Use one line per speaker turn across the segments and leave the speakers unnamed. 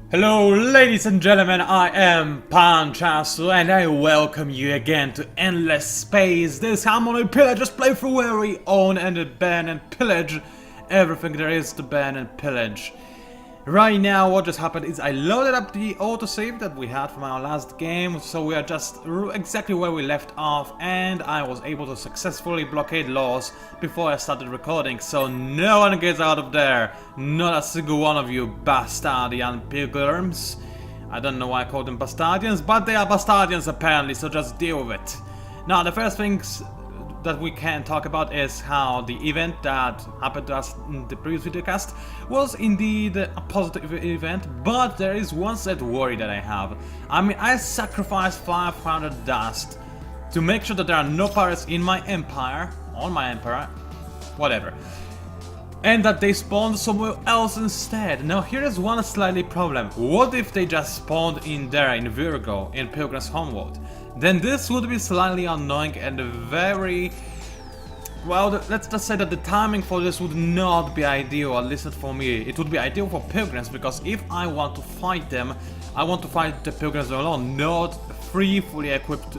Hello ladies and gentlemen, I am PANCZASU and I welcome you again to Endless Space, Disharmony Pillagers playthrough where we own and ban and pillage everything there is to ban and pillage. Right now what just happened is I loaded up the autosave that we had from our last game, so we are just exactly where we left off, and I was able to successfully blockade laws before I started recording, so no one gets out of there. Not a single one of you bastardian pilgrims. I don't know why I call them bastardians, but they are bastardians apparently, so just deal with it. Now the first things that we can talk about is how the event that happened to us in the previous videocast was indeed a positive event, but there is one sad worry that I have. I mean, I sacrificed 500 dust to make sure that there are no pirates in my empire, on my empire, whatever, and that they spawned somewhere else instead. Now here is one slightly problem. What if they just spawned in there, in Virgo, in Pilgrim's Homeworld? Then this would be slightly annoying and very... well, let's just say that the timing for this would not be ideal, at least not for me. It would be ideal for Pilgrims, because if I want to fight them, I want to fight the Pilgrims alone, not three fully equipped,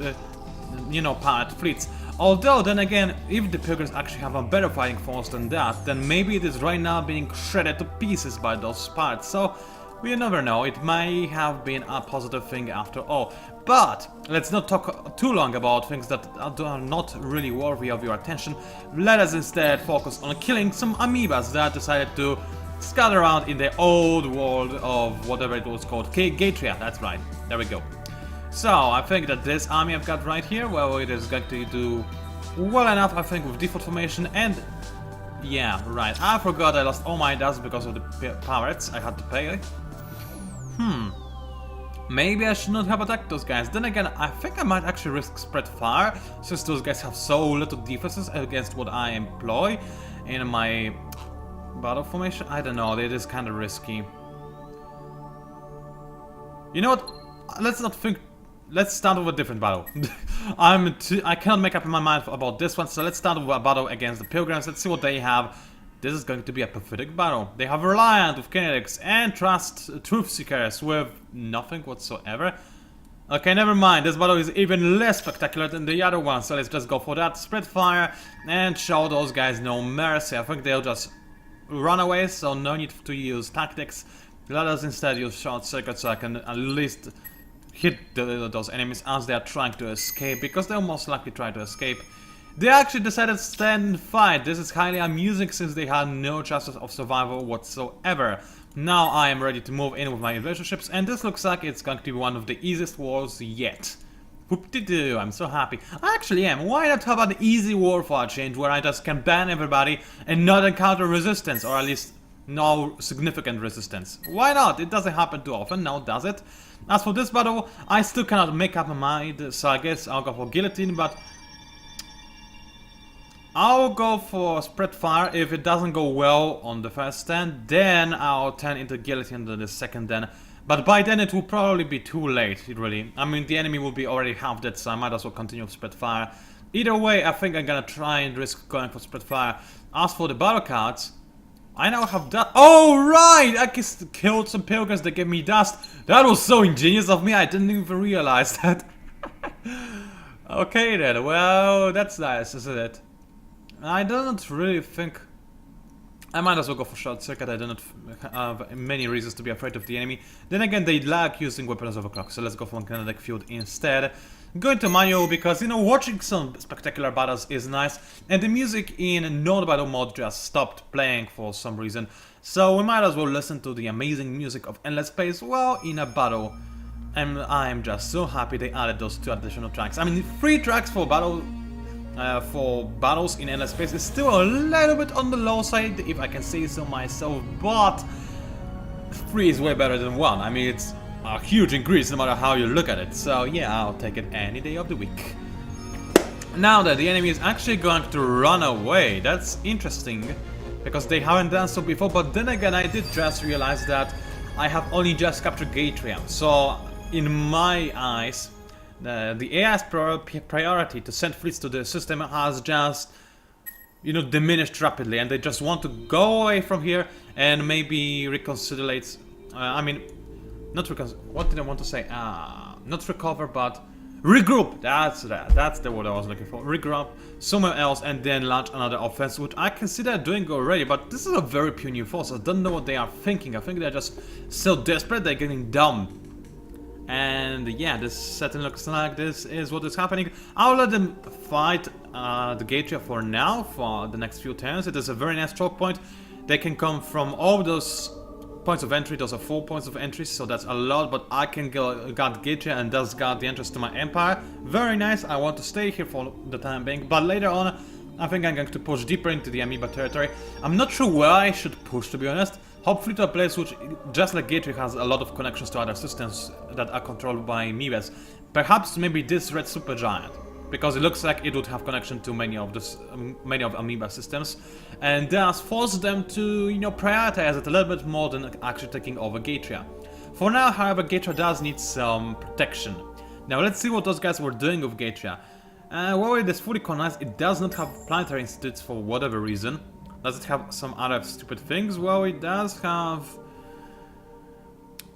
pirate fleets. Although, then again, if the Pilgrims actually have a better fighting force than that, then maybe it is right now being shredded to pieces by those pirates, so we never know, it may have been a positive thing after all. But let's not talk too long about things that are not really worthy of your attention. Let us instead focus on killing some amoebas that decided to scatter around in the old world of whatever it was called, Gatria, that's right, there we go. So, I think that this army I've got right here, well, it is going to do well enough, I think, with default formation, and yeah, right, I forgot I lost all my dust because of the pirates I had to pay. Maybe I should not have attacked those guys. Then again, I think I might actually risk spread fire, since those guys have so little defenses against what I employ in my battle formation. I don't know, it is kind of risky. You know what? Let's not think. Let's start with a different battle. I cannot make up my mind about this one, so let's start with a battle against the Pilgrims. Let's see what they have. This is going to be a pathetic battle. They have Reliant with Kinetics and Truth Seekers with nothing whatsoever. Okay, never mind. This battle is even less spectacular than the other one, so let's just go for that. Spread fire and show those guys no mercy. I think they'll just run away, so no need to use tactics. Let us instead use short circuit so I can at least hit those enemies as they are trying to escape, because they'll most likely try to escape. They actually decided to stand and fight. This is highly amusing since they had no chances of survival whatsoever. Now I am ready to move in with my relationships, and this looks like it's going to be one of the easiest wars yet. Whoop-de-doo, I'm so happy. I actually am. Why not have an easy war for a change where I just can ban everybody and not encounter resistance, or at least no significant resistance? Why not? It doesn't happen too often, now does it? As for this battle, I still cannot make up my mind, so I guess I'll go for guillotine, but I'll go for spread fire. If it doesn't go well on the first stand, then I'll turn into guillotine on the second then. But by then it will probably be too late, really. I mean, the enemy will be already half dead, so I might as well continue with spread fire. Either way, I think I'm gonna try and risk going for spread fire. As for the battle cards, I now have dust. Oh, right! I just killed some Pilgrims that gave me dust. That was so ingenious of me, I didn't even realize that. Okay then, well, that's nice, isn't it? I don't really think... I might as well go for short circuit. I do not have many reasons to be afraid of the enemy. Then again, they like using weapons overclock, so let's go for kinetic field instead. Going to manual because, you know, watching some spectacular battles is nice, and the music in non-battle mode just stopped playing for some reason, so we might as well listen to the amazing music of Endless Space while in a battle. And I'm just so happy they added those 2 additional tracks. I mean, 3 tracks for battle... for battles in Endless Space is still a little bit on the low side, if I can say so myself, but 3 is way better than 1. I mean, it's a huge increase no matter how you look at it, so yeah, I'll take it any day of the week. Now that the enemy is actually going to run away, that's interesting, because they haven't done so before, but then again, I did just realize that I have only just captured Gatria, so in my eyes, the AI's priority to send fleets to the system has just, you know, diminished rapidly, and they just want to go away from here and maybe reconsider. I mean, not what did I want to say? Not recover, but regroup. That's the word I was looking for. Regroup somewhere else and then launch another offense, which I consider doing already. But this is a very puny force. I don't know what they are thinking. I think they're just so desperate they're getting dumb. And yeah, this setting looks like this is what is happening. I'll let them fight the Gatria for now, for the next few turns. It is a very nice choke point. They can come from all those points of entry. Those are 4 points of entry, so that's a lot. But I can guard Gatria and thus guard the entrance to my empire. Very nice. I want to stay here for the time being. But later on, I think I'm going to push deeper into the amoeba territory. I'm not sure where I should push, to be honest. Hopefully to a place which, just like Gateway, has a lot of connections to other systems that are controlled by amoebas. Perhaps maybe this red supergiant, because it looks like it would have connection to many of amoeba systems, and thus force them to, you know, prioritize it a little bit more than actually taking over Gatria. For now, however, Gatria does need some protection. Now let's see what those guys were doing with Gatria. While it is fully colonized, it does not have planetary institutes for whatever reason. Does it have some other stupid things? Well, it does have...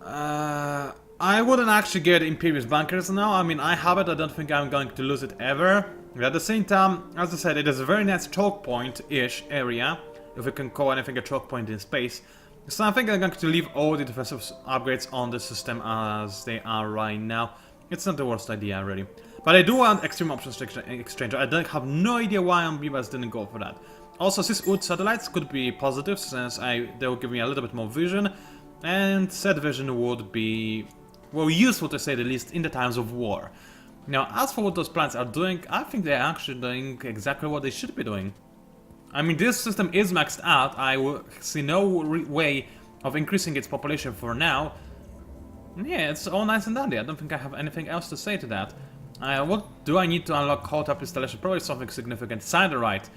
I wouldn't actually get Imperious Bunkers now. I mean, I have it. I don't think I'm going to lose it ever. But at the same time, as I said, it is a very nice choke point-ish area, if we can call anything a choke point in space. So I think I'm going to leave all the defensive upgrades on the system as they are right now. It's not the worst idea, really. But I do want Extreme Options Exchanger. I have no idea why Amoebas didn't go for that. Also, Cis-Ood satellites could be positive, since they will give me a little bit more vision, and said vision would be, well, useful to say the least in the times of war. Now, as for what those planets are doing, I think they're actually doing exactly what they should be doing. I mean, this system is maxed out. I will see no way of increasing its population for now. Yeah, it's all nice and dandy. I don't think I have anything else to say to that. What do I need to unlock Hot-Up installation? Probably something significant. Siderite.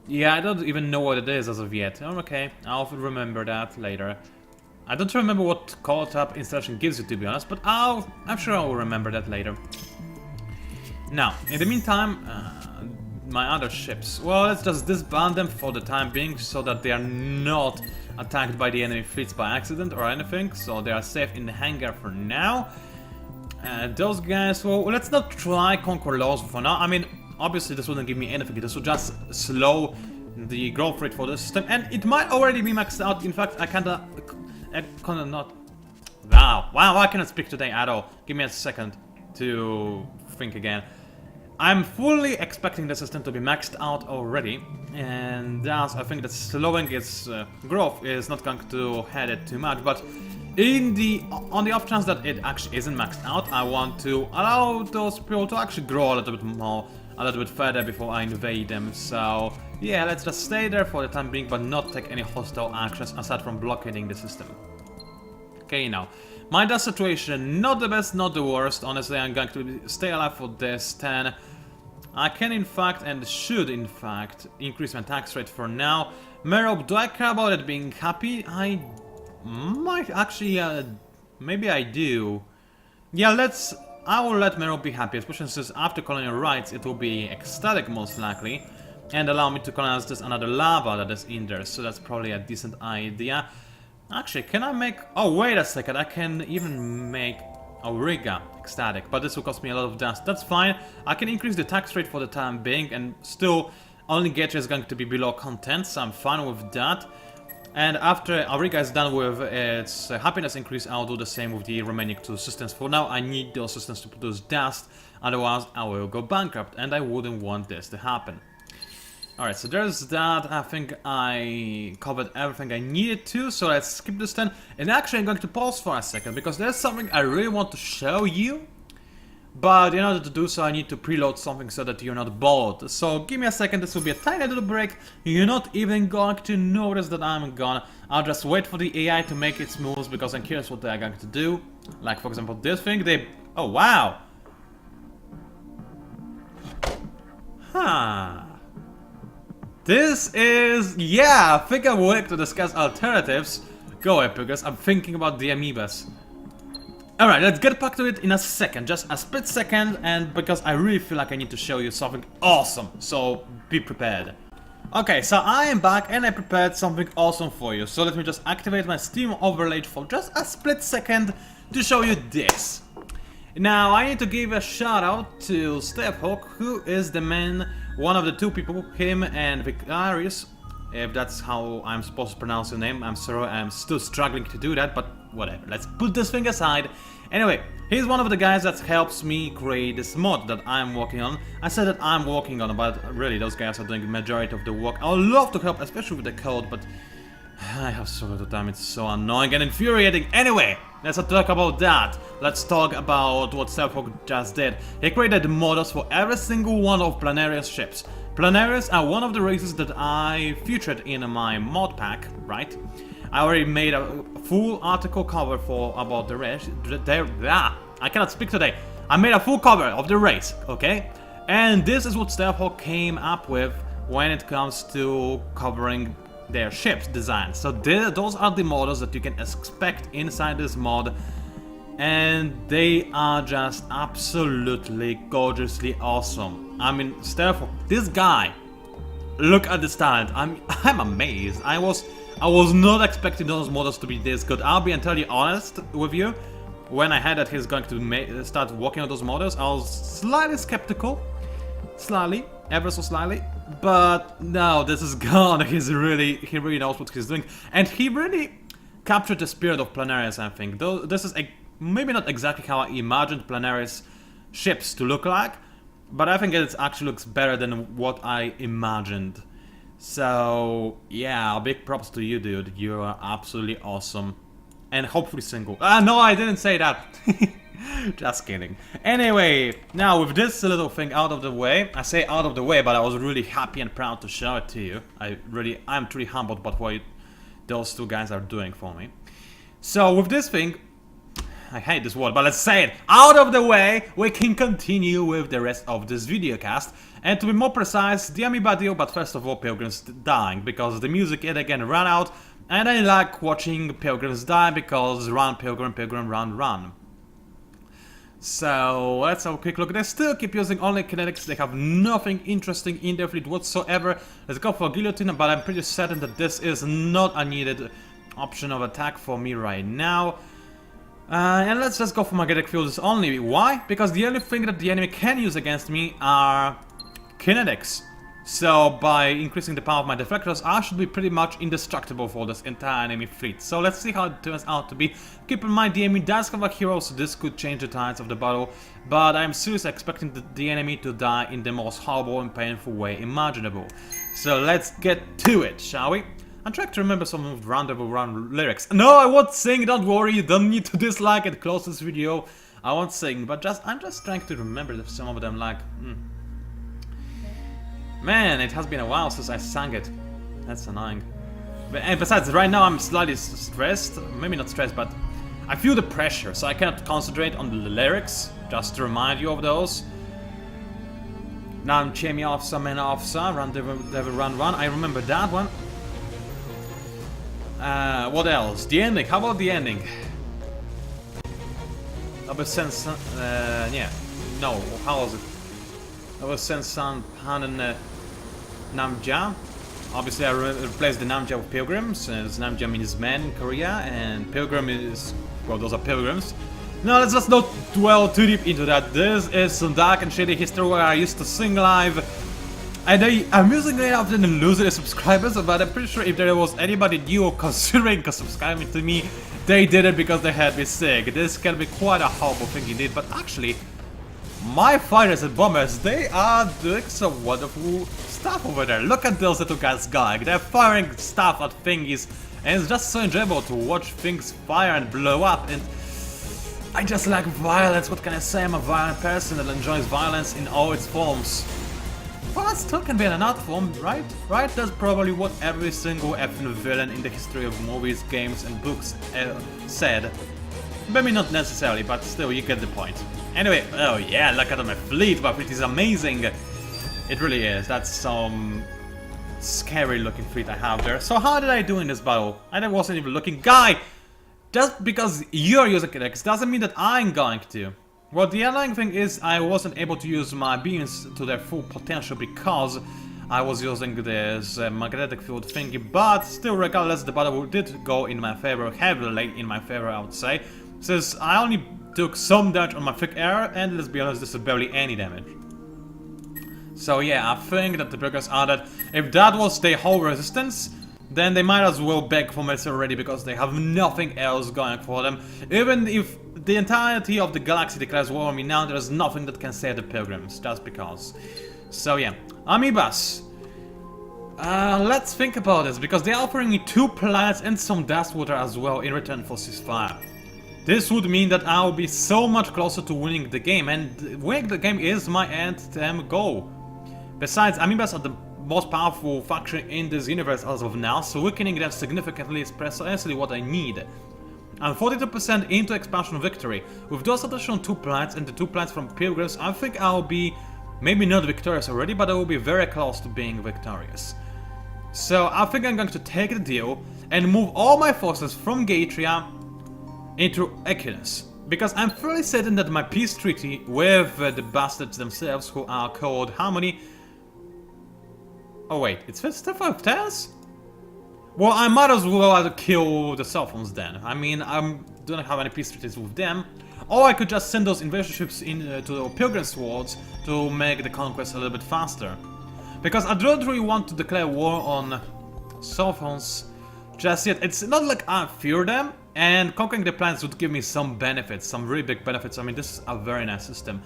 Yeah, I don't even know what it is as of yet. Oh, okay, I'll remember that later. I don't remember what Hot-Up installation gives you, to be honest, but I'm sure I will remember that later. Now, in the meantime, my other ships. Well, let's just disband them for the time being, so that they are not attacked by the enemy fleets by accident or anything, so they are safe in the hangar for now. Those guys, well, let's not try Conquer Laws for now. I mean, obviously this wouldn't give me anything, this would just slow the growth rate for the system, and it might already be maxed out. In fact, I kinda not... Wow, I cannot speak today at all. Give me a second to think again. I'm fully expecting the system to be maxed out already, and thus I think that slowing its growth is not going to head it too much, but on the off chance that it actually isn't maxed out, I want to allow those people to actually grow a little bit more, a little bit further before I invade them. So yeah, let's just stay there for the time being, but not take any hostile actions aside from blockading the system. Okay, now, my dust situation, not the best, not the worst. Honestly, I'm going to stay alive for this 10. I can in fact, and should in fact, increase my tax rate for now. Merope, do I care about it being happy? I might actually, maybe I do. Yeah, I will let Merope be happy, especially since after colonial rights it will be ecstatic most likely, and allow me to colonize this another lava that is in there, so that's probably a decent idea. Actually, can I make... Oh, wait a second, I can even make Auriga ecstatic, but this will cost me a lot of dust. That's fine, I can increase the tax rate for the time being, and still only Getcha is going to be below content, so I'm fine with that. And after Auriga is done with its happiness increase, I'll do the same with the remaining two systems. For now, I need those systems to produce dust, otherwise I will go bankrupt, and I wouldn't want this to happen. Alright, so there's that. I think I covered everything I needed to, so let's skip this then. And actually I'm going to pause for a second, because there's something I really want to show you. But in order to do so, I need to preload something so that you're not bored. So give me a second, this will be a tiny little break. You're not even going to notice that I'm gone. I'll just wait for the AI to make its moves, because I'm curious what they're going to do. Like, for example, this thing, oh, wow! Huh. This is... yeah, I think I would like to discuss alternatives. Go ahead, Pillagers, I'm thinking about the amoebas. Alright, let's get back to it in a second, just a split second, and because I really feel like I need to show you something awesome, so be prepared. Okay, so I am back and I prepared something awesome for you, so let me just activate my Steam overlay for just a split second to show you this. Now, I need to give a shout out to Steph Hawk, who is the man, one of the two people, him and Vicarius, if that's how I'm supposed to pronounce your name. I'm sorry, I'm still struggling to do that, but whatever. Let's put this thing aside. Anyway, he's one of the guys that helps me create this mod that I'm working on. I said that I'm working on, but really those guys are doing the majority of the work. I would love to help, especially with the code, but I have so little time. It's so annoying and infuriating. Anyway, let's not talk about that. Let's talk about what Stephhawk just did. He created models for every single one of Planarius ships. Planarius are one of the races that I featured in my mod pack, right? I already made a full article cover for about the race. I cannot speak today. I made a full cover of the race, okay? And this is what Stephhawk came up with when it comes to covering their ship's design. So those are the models that you can expect inside this mod. And they are just absolutely gorgeously awesome. I mean, Stephhawk, this guy, look at this talent. I'm amazed. I was not expecting those models to be this good. I'll be entirely honest with you. When I heard that he's going to start working on those models, I was slightly skeptical. Slightly, ever so slightly. But no, this is gone. He really knows what he's doing. And he really captured the spirit of Planarius, I think. Though this is maybe not exactly how I imagined Planarius ships to look like, but I think it actually looks better than what I imagined. So, yeah, big props to you, dude. You are absolutely awesome. And hopefully single. No, I didn't say that. Just kidding. Anyway, now with this little thing out of the way, I say out of the way, but I was really happy and proud to show it to you. I'm truly humbled by what those two guys are doing for me. So with this thing, I hate this word, but let's say it, out of the way, we can continue with the rest of this video cast. And to be more precise, the Amoeba deal, but first of all, Pilgrims dying, because the music yet again ran out, and I like watching Pilgrims die because run, Pilgrim, Pilgrim, run, run. So let's have a quick look. They still keep using only kinetics, they have nothing interesting in their fleet whatsoever. Let's go for Guillotine, but I'm pretty certain that this is not a needed option of attack for me right now. And let's just go for magnetic fields only. Why? Because the only thing that the enemy can use against me are kinetics. So by increasing the power of my deflectors, I should be pretty much indestructible for this entire enemy fleet. So let's see how it turns out to be. Keep in mind, the enemy does have a hero, so this could change the tides of the battle. But I'm seriously expecting the enemy to die in the most horrible and painful way imaginable. So let's get to it, shall we? I'm trying to remember some of the Rendezvous Run lyrics. No, I won't sing, don't worry, you don't need to dislike and close this video. I won't sing, but I'm just trying to remember some of them, like... Man, it has been a while since I sang it. That's annoying. And besides, right now I'm slightly stressed. Maybe not stressed, but I feel the pressure, so I cannot concentrate on the lyrics. Just to remind you of those. Now I'm Chemi Officer, Man Officer, Rendezvous Run Run. I remember that one. What else? The ending. How about the ending? Aber sense. Yeah. No. How was it? Aber sense Hanen Namja. Obviously, I replaced the Namja with Pilgrims, since Namja means man in Korea, and Pilgrim is, well, those are Pilgrims. No, let's just not dwell too deep into that. This is some dark and shady history where I used to sing live. And I'm using it often and losing subscribers, but I'm pretty sure if there was anybody new considering subscribing to me, they did it because they had me sick. This can be quite a horrible thing indeed, but actually, my fighters and bombers, they are doing some wonderful stuff over there. Look at those little guys going. They're firing stuff at thingies, and it's just so enjoyable to watch things fire and blow up. And I just like violence. What can I say? I'm a violent person that enjoys violence in all its forms. Well, that still can be an art form, right? Right? That's probably what every single effing villain in the history of movies, games, and books said. Maybe not necessarily, but still, you get the point. Anyway, oh yeah, look at my fleet. My fleet is amazing. It really is. That's some scary looking fleet I have there. So how did I do in this battle? I wasn't even looking. Guy! Just because you're using kinetics doesn't mean that I'm going to. Well, the annoying thing is I wasn't able to use my beams to their full potential because I was using this magnetic field thingy, but still, regardless, the battle did go in my favor, heavily in my favor, I would say. Since I only took some damage on my thick air, and let's be honest, this is barely any damage. So yeah, I think that the Pillagers are that if that was their whole resistance, then they might as well beg for mercy already because they have nothing else going for them. Even if the entirety of the galaxy declares war on me now, there's nothing that can save the Pilgrims, just because. So yeah, Amoebas. Let's think about this, because they're offering me 2 planets and some dust water as well in return for ceasefire. This would mean that I will be so much closer to winning the game, and winning the game is my end goal. Besides, Amoebas are the most powerful faction in this universe as of now, so weakening them significantly is precisely what I need. I'm 42% into expansion victory. With those additional 2 planets and the 2 planets from Pilgrims, I think I'll be maybe not victorious already, but I will be very close to being victorious. So I think I'm going to take the deal and move all my forces from Gatria into Equinus. Because I'm fairly certain that my peace treaty with the bastards themselves, who are called Harmony... Oh wait, it's still 5 tears? Well, I might as well kill the Sophons then. I mean, I don't have any peace treaties with them. Or I could just send those invasion ships to the Pilgrim Swords to make the conquest a little bit faster. Because I don't really want to declare war on Sophons just yet. It's not like I fear them, and conquering the planets would give me some benefits, some really big benefits. I mean, this is a very nice system.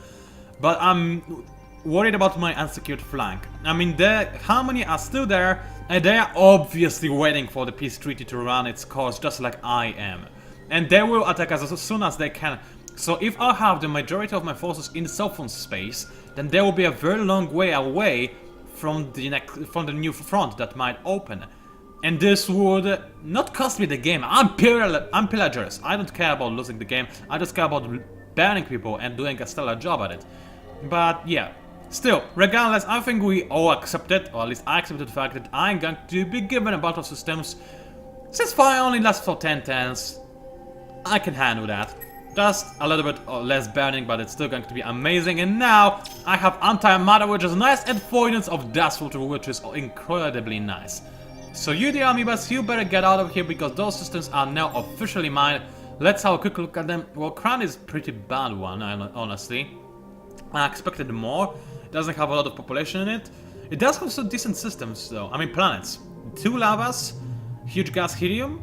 But I'm worried about my unsecured flank. I mean, the Harmony are still there, and they are obviously waiting for the peace treaty to run its course, just like I am. And they will attack us as soon as they can. So if I have the majority of my forces in Sophon space, then there will be a very long way away from the new front that might open. And this would not cost me the game. I'm Pillagers. I don't care about losing the game. I just care about banning people and doing a stellar job at it. But yeah, still, regardless, I think we all accepted, or at least I accepted the fact that I'm going to be given a bunch of systems. Since fire only lasts for 10 turns, I can handle that. Just a little bit less burning, but it's still going to be amazing. And now I have anti-matter, which is nice, and avoidance of dust water, which is incredibly nice. So you, the Amoebas, you better get out of here, because those systems are now officially mine. Let's have a quick look at them. Well, Crown is a pretty bad one, honestly. I expected more. It doesn't have a lot of population in it. It does have some decent systems, though. I mean, planets. 2 lavas, huge gas helium.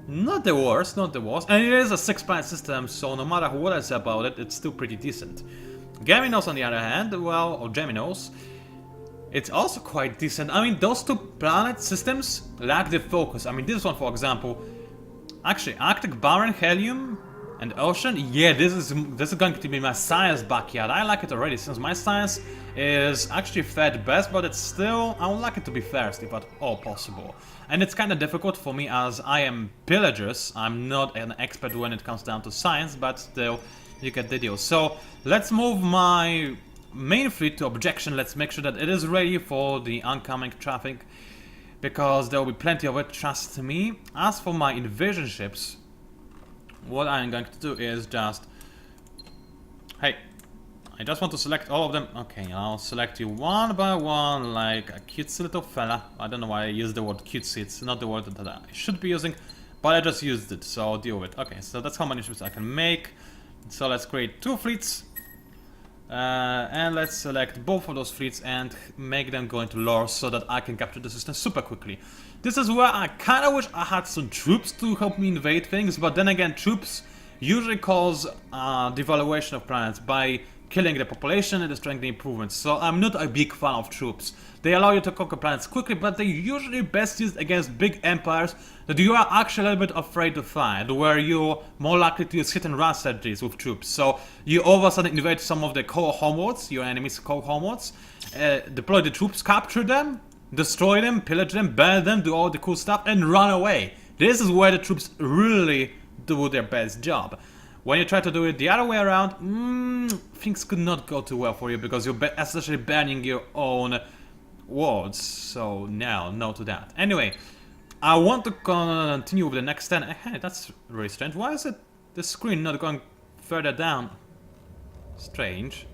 Not the worst, not the worst. And it is a 6-planet system, so no matter what I say about it, it's still pretty decent. Gaminos, on the other hand, well, or Geminos, it's also quite decent. I mean, those 2 planet systems lack the focus. I mean, this one, for example, actually, Arctic, Barren, Helium, and Ocean. Yeah, this is going to be my science backyard. I like it already, since my science is actually third best, but it's still, I would like it to be first, if at all possible. And it's kind of difficult for me, as I am Pillagers. I'm not an expert when it comes down to science, but still, you get the deal. So, let's move my main fleet to Objection. Let's make sure that it is ready for the oncoming traffic, because there will be plenty of it, trust me. As for my invasion ships, what I'm going to do is just... Hey, I just want to select all of them. Okay, I'll select you one by one, like a cutesy little fella. I don't know why I used the word cutesy, it's not the word that I should be using, but I just used it, so I'll deal with it. Okay, so that's how many ships I can make. So let's create 2 fleets. And let's select both of those fleets and make them go into lore so that I can capture the system super quickly. This is where I kind of wish I had some troops to help me invade things, but then again, troops usually cause devaluation of planets by killing the population and destroying the improvements, so I'm not a big fan of troops. They allow you to conquer planets quickly, but they're usually best used against big empires that you are actually a little bit afraid to fight, where you're more likely to use hit-and-run strategies with troops. So you all of a sudden invade some of the core homeworlds, your enemies' core homeworlds, deploy the troops, capture them, destroy them, pillage them, burn them, do all the cool stuff, and run away. This is where the troops really do their best job. When you try to do it the other way around, things could not go too well for you, because you're essentially burning your own worlds. So no to that. Anyway, I want to continue with the next 10. Hey, that's really strange. Why is the screen not going further down? Strange.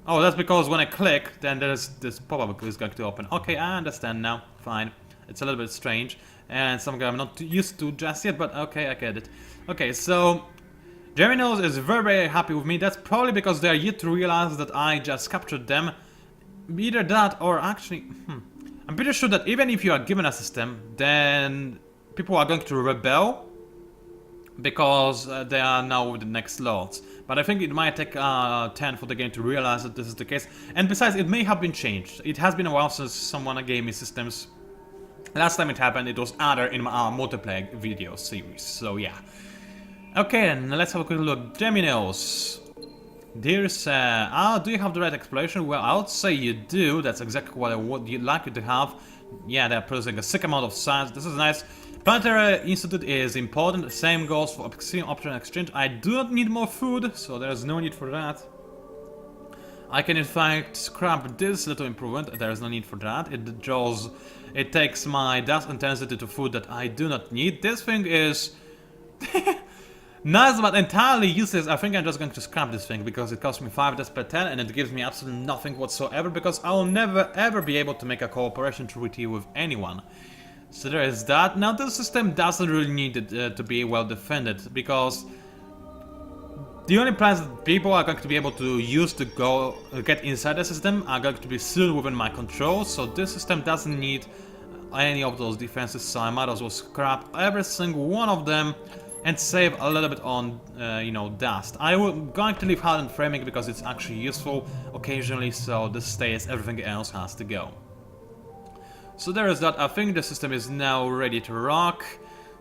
Oh, that's because when I click, then there's this pop-up is going to open. Okay, I understand now. Fine. It's a little bit strange. and something I'm not used to just yet, but okay, I get it. Okay, so Geminos is very, very happy with me. That's probably because they are yet to realize that I just captured them. Either that or actually... I'm pretty sure that even if you are given a system, then people are going to rebel because they are now with the next lords. But I think it might take 10 for the game to realize that this is the case. And besides, it may have been changed. It has been a while since someone gave me systems. Last time it happened, it was either in my multiplayer video series, so yeah. Okay then, let's have a quick look. Geminos. There's, do you have the right exploration? Well, I would say you do. That's exactly what I would like you to have. Yeah, they're producing a sick amount of science. This is nice. Planetary Institute is important. Same goes for option exchange. I do not need more food, so there's no need for that. I can in fact scrap this little improvement. There is no need for that. It takes my dust intensity to food that I do not need. This thing is nice, but entirely useless. I think I'm just going to scrap this thing because it costs me 5 dust per 10 and it gives me absolutely nothing whatsoever because I will never ever be able to make a cooperation treaty with anyone. So there is that. Now this system doesn't really need it to be well defended because the only plans that people are going to be able to use to get inside the system are going to be still within my control, so this system doesn't need any of those defenses, so I might as well scrap every single one of them and save a little bit on, you know, dust. I'm going to leave hardened framing because it's actually useful occasionally, so this stays, everything else has to go. So there is that. I think the system is now ready to rock.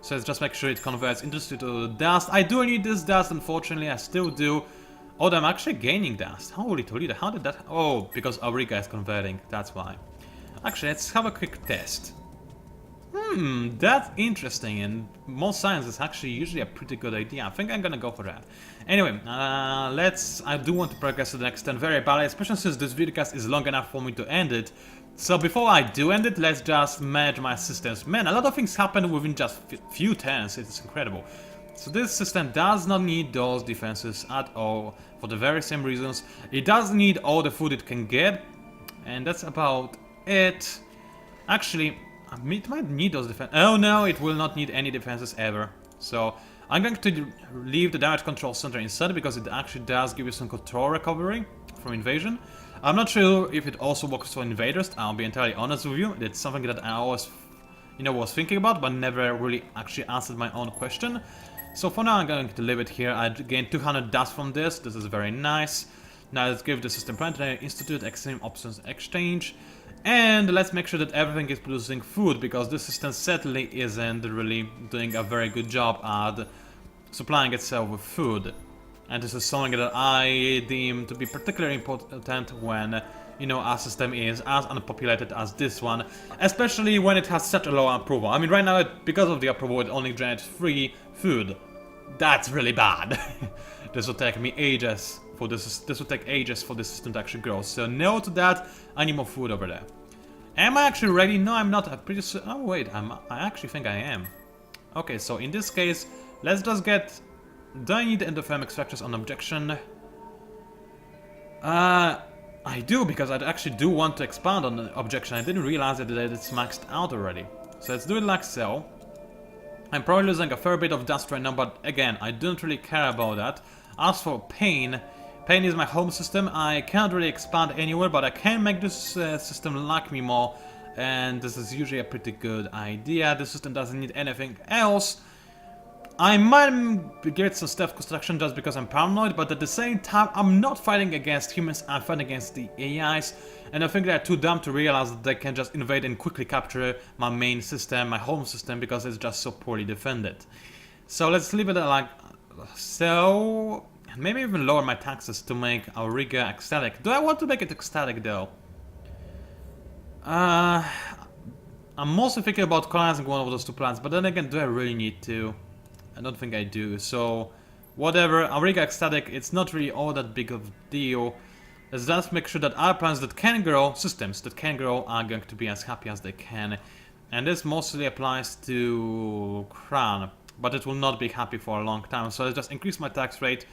So let's just make sure it converts industry to dust. I do need this dust, unfortunately, I still do. Oh, I'm actually gaining dust. Holy Toledo, how did that... Oh, because Auriga is converting, that's why. Actually, let's have a quick test. That's interesting, and more science is actually usually a pretty good idea. I think I'm gonna go for that. Anyway, I do want to progress to the next turn very badly, especially since this videocast is long enough for me to end it. So before I do end it, let's just manage my systems. Man, a lot of things happen within just few turns, it's incredible. So this system does not need those defenses at all, for the very same reasons. It does need all the food it can get, and that's about it. Actually, it might need those defenses. Oh no, it will not need any defenses ever. So I'm going to leave the damage control center inside because it actually does give you some control recovery from invasion. I'm not sure if it also works for invaders, I'll be entirely honest with you. It's something that I always, you know, was thinking about, but never really actually answered my own question. So for now I'm going to leave it here. I gained 200 dust from this, this is very nice. Now let's give the system Planetary Institute Extreme Options Exchange. And let's make sure that everything is producing food, because this system certainly isn't really doing a very good job at supplying itself with food. And this is something that I deem to be particularly important when, you know, our system is as unpopulated as this one, especially when it has such a low approval. I mean, right now, because of the approval, it only generates 3 food. That's really bad. This will take me ages for this will take ages for this system to actually grow. So no to that. I need more food over there. Am I actually ready? No, I'm not. I'm pretty sure. Oh wait, I actually think I am. Okay, so in this case, let's just get. Do I need endothermic structures on objection? I do, because I actually do want to expand on the objection. I didn't realize that it's maxed out already. So let's do it like so. I'm probably losing a fair bit of dust right now, but again, I don't really care about that. As for pain, pain is my home system. I can't really expand anywhere, but I can make this system like me more. And this is usually a pretty good idea. This system doesn't need anything else. I might give it some stealth construction just because I'm paranoid, but at the same time, I'm not fighting against humans, I'm fighting against the AIs, and I think they're too dumb to realize that they can just invade and quickly capture my main system, my home system, because it's just so poorly defended. So let's leave it like so. Maybe even lower my taxes to make Auriga ecstatic. Do I want to make it ecstatic though? I'm mostly thinking about colonizing one of those 2 planets, but then again, do I really need to? I don't think I do, so whatever. Auriga ecstatic, it's not really all that big of a deal. Let's just make sure that our plants that can grow, systems that can grow, are going to be as happy as they can. And this mostly applies to Kran, but it will not be happy for a long time, so let's just increase my tax rate.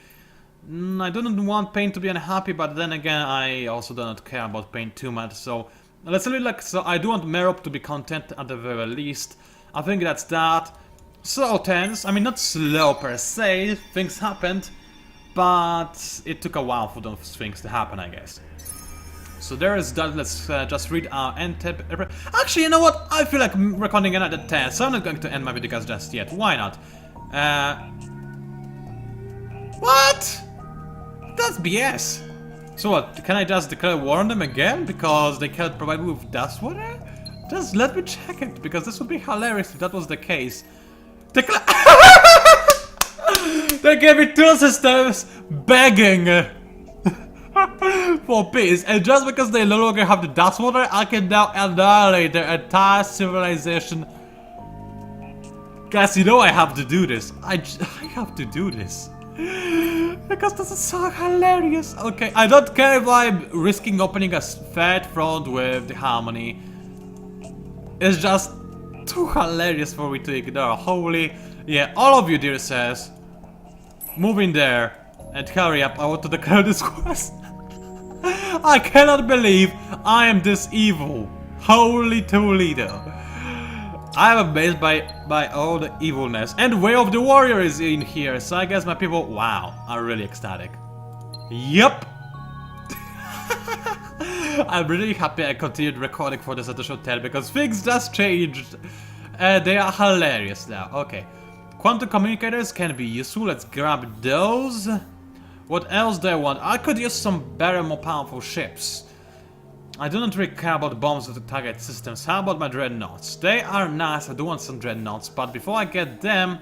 I don't want Pain to be unhappy, but then again, I also do not care about Pain too much, so let's leave it like so. I do want Merop to be content at the very least. I think that's that. Slow tense, I mean not slow per se, things happened, but it took a while for those things to happen, I guess. So there is that. Let's just read our end tab. Actually, you know what? I feel like recording another test, so I'm not going to end my video just yet. Why not? What? That's BS. So what? Can I just declare war on them again because they can't provide me with dust water? Just let me check it, because this would be hilarious if that was the case. They gave me 2 systems begging for peace, and just because they no longer have the dust water, I can now annihilate their entire civilization. Guys, you know I have to do this. I have to do this. Because this is so hilarious. Okay, I don't care if I'm risking opening a third front with Disharmony. It's just too hilarious for me to ignore. Holy, yeah, all of you, dear sirs, move in there and hurry up. I want to declare this quest. I cannot believe I am this evil. Holy Toledo. I am amazed by all the evilness. And Way of the Warrior is in here, so I guess my people, wow, are really ecstatic. Yup. I'm really happy I continued recording for this additional 10 because things just changed. They are hilarious now. Okay. Quantum communicators can be useful. Let's grab those. What else do I want? I could use some better, more powerful ships. I do not really care about bombs with the target systems. How about my dreadnoughts? They are nice. I do want some dreadnoughts, but before I get them,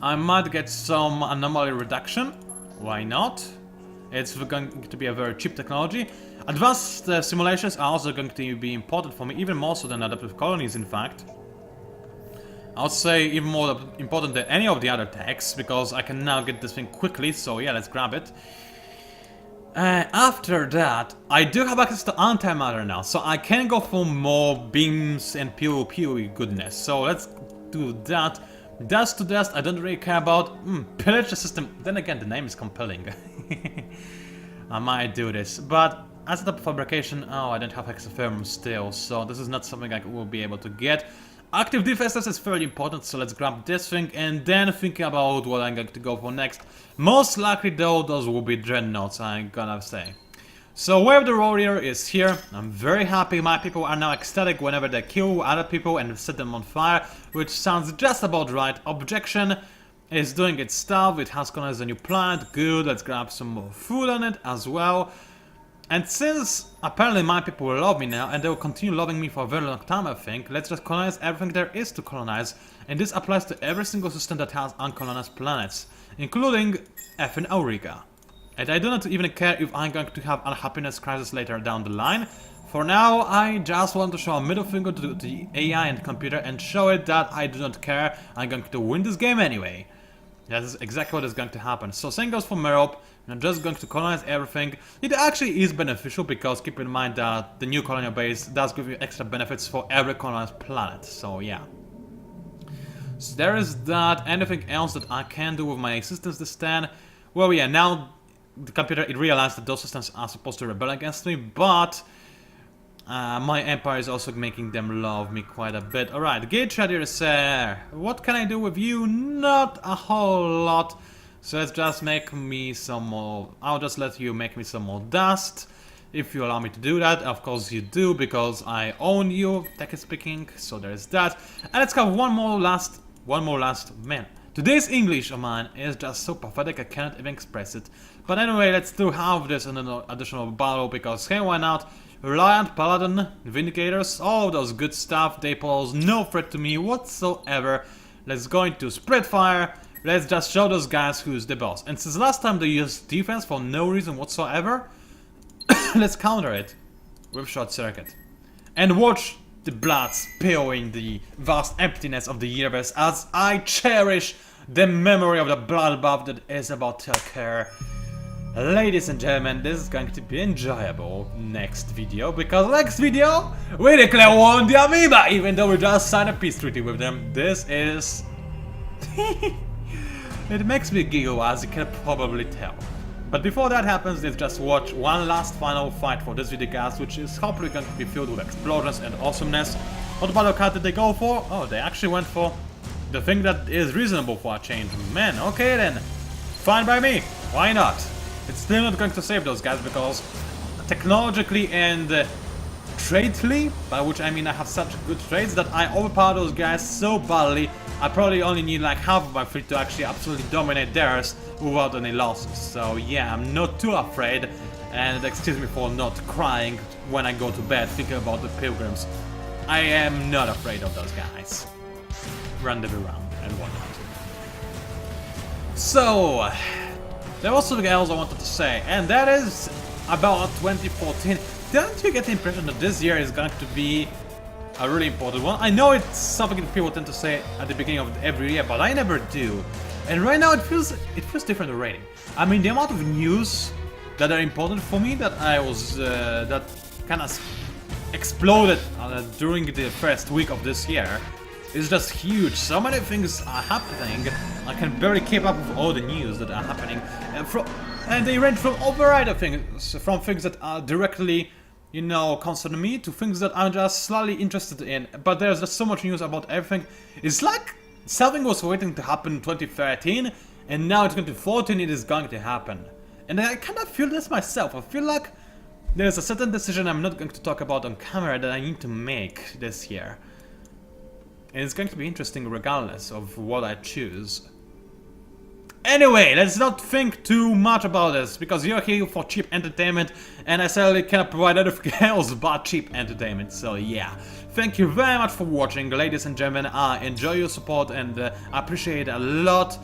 I might get some anomaly reduction. Why not? It's going to be a very cheap technology. Advanced simulations are also going to be important for me, even more so than adaptive colonies, in fact. I would say even more important than any of the other techs, because I can now get this thing quickly, so yeah, let's grab it. After that, I do have access to antimatter now, so I can go for more beams and pew goodness. So let's do that. Dust to dust, I don't really care about. Pillage system, then again, the name is compelling. I might do this, but as a type of fabrication, oh, I don't have hexatherm still, so this is not something I will be able to get. Active defenses is fairly important, so let's grab this thing and then think about what I'm going to go for next. Most likely though, those will be dreadnoughts, I'm gonna say. So Way of the Warrior is here. I'm very happy. My people are now ecstatic whenever they kill other people and set them on fire, which sounds just about right. Objection is doing its stuff. It has colonized a new planet. Good, let's grab some more food on it as well. And since apparently my people love me now, and they will continue loving me for a very long time, I think, let's just colonize everything there is to colonize. And this applies to every single system that has uncolonized planets, including effing Auriga. And I do not even care if I'm going to have unhappiness crisis later down the line. For now, I just want to show a middle finger to the AI and computer and show it that I do not care. I'm going to win this game anyway. That is exactly what is going to happen. So same goes for Merope. I'm just going to colonize everything. It actually is beneficial because keep in mind that the new colonial base does give you extra benefits for every colonized planet. So yeah. So there is that. Anything else that I can do with my systems this turn? Well, yeah, now the computer, it realized that those systems are supposed to rebel against me, but my empire is also making them love me quite a bit. Alright, Gate Trader, sir. What can I do with you? Not a whole lot. So let's just make me some more. I'll just let you make me some more dust. If you allow me to do that. Of course you do, because I own you, technically speaking. So there's that. And let's have one more last. Man, today's English of mine is just so pathetic I cannot even express it. But anyway, let's do half this in an additional battle, because hey, why not? Reliant, Paladin, Vindicators, all those good stuff, they pose no threat to me whatsoever. Let's go into Spread Fire. Let's just show those guys who's the boss. And since last time they used defense for no reason whatsoever, let's counter it with Short Circuit. And watch the blood spill in the vast emptiness of the universe as I cherish the memory of the bloodbath that is about to occur. Ladies and gentlemen, this is going to be enjoyable next video, because next video we declare war on the Amoeba, even though we just signed a peace treaty with them. This is... It makes me giggle, as you can probably tell. But before that happens, let's just watch one last final fight for this video, guys, which is hopefully going to be filled with explosions and awesomeness. What battle card did they go for? Oh, they actually went for the thing that is reasonable for a change. Man, okay then. Fine by me. Why not? It's still not going to save those guys because technologically and traitly, by which I mean I have such good traits that I overpower those guys so badly, I probably only need like half of my fleet to actually absolutely dominate theirs without any losses. So yeah, I'm not too afraid, and excuse me for not crying when I go to bed thinking about the Pilgrims. I am not afraid of those guys. Rendezvous round and whatnot. So, there was something else I wanted to say, and that is about 2014. Don't you get the impression that this year is going to be a really important one? I know it's something that people tend to say at the beginning of every year, but I never do. And right now it feels different already. I mean, the amount of news that are important for me that that kind of exploded during the first week of this year is just huge. So many things are happening. I can barely keep up with all the news that are happening, and they range from a variety of things, from things that are directly, you know, concern me to things that I'm just slightly interested in. But there's just so much news about everything. It's like something was waiting to happen in 2013, and now in 2014 it is going to happen. And I kind of feel this myself. I feel like there's a certain decision I'm not going to talk about on camera that I need to make this year. And it's going to be interesting regardless of what I choose. Anyway, let's not think too much about this, because you're here for cheap entertainment, and I certainly cannot provide anything else but cheap entertainment, so yeah. Thank you very much for watching, ladies and gentlemen. I enjoy your support and I appreciate it a lot.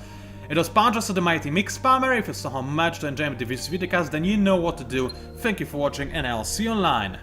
It was PANCZASU, the mighty mix spammer. If you somehow managed to enjoy this videocast, then you know what to do. Thank you for watching, and I'll see you online.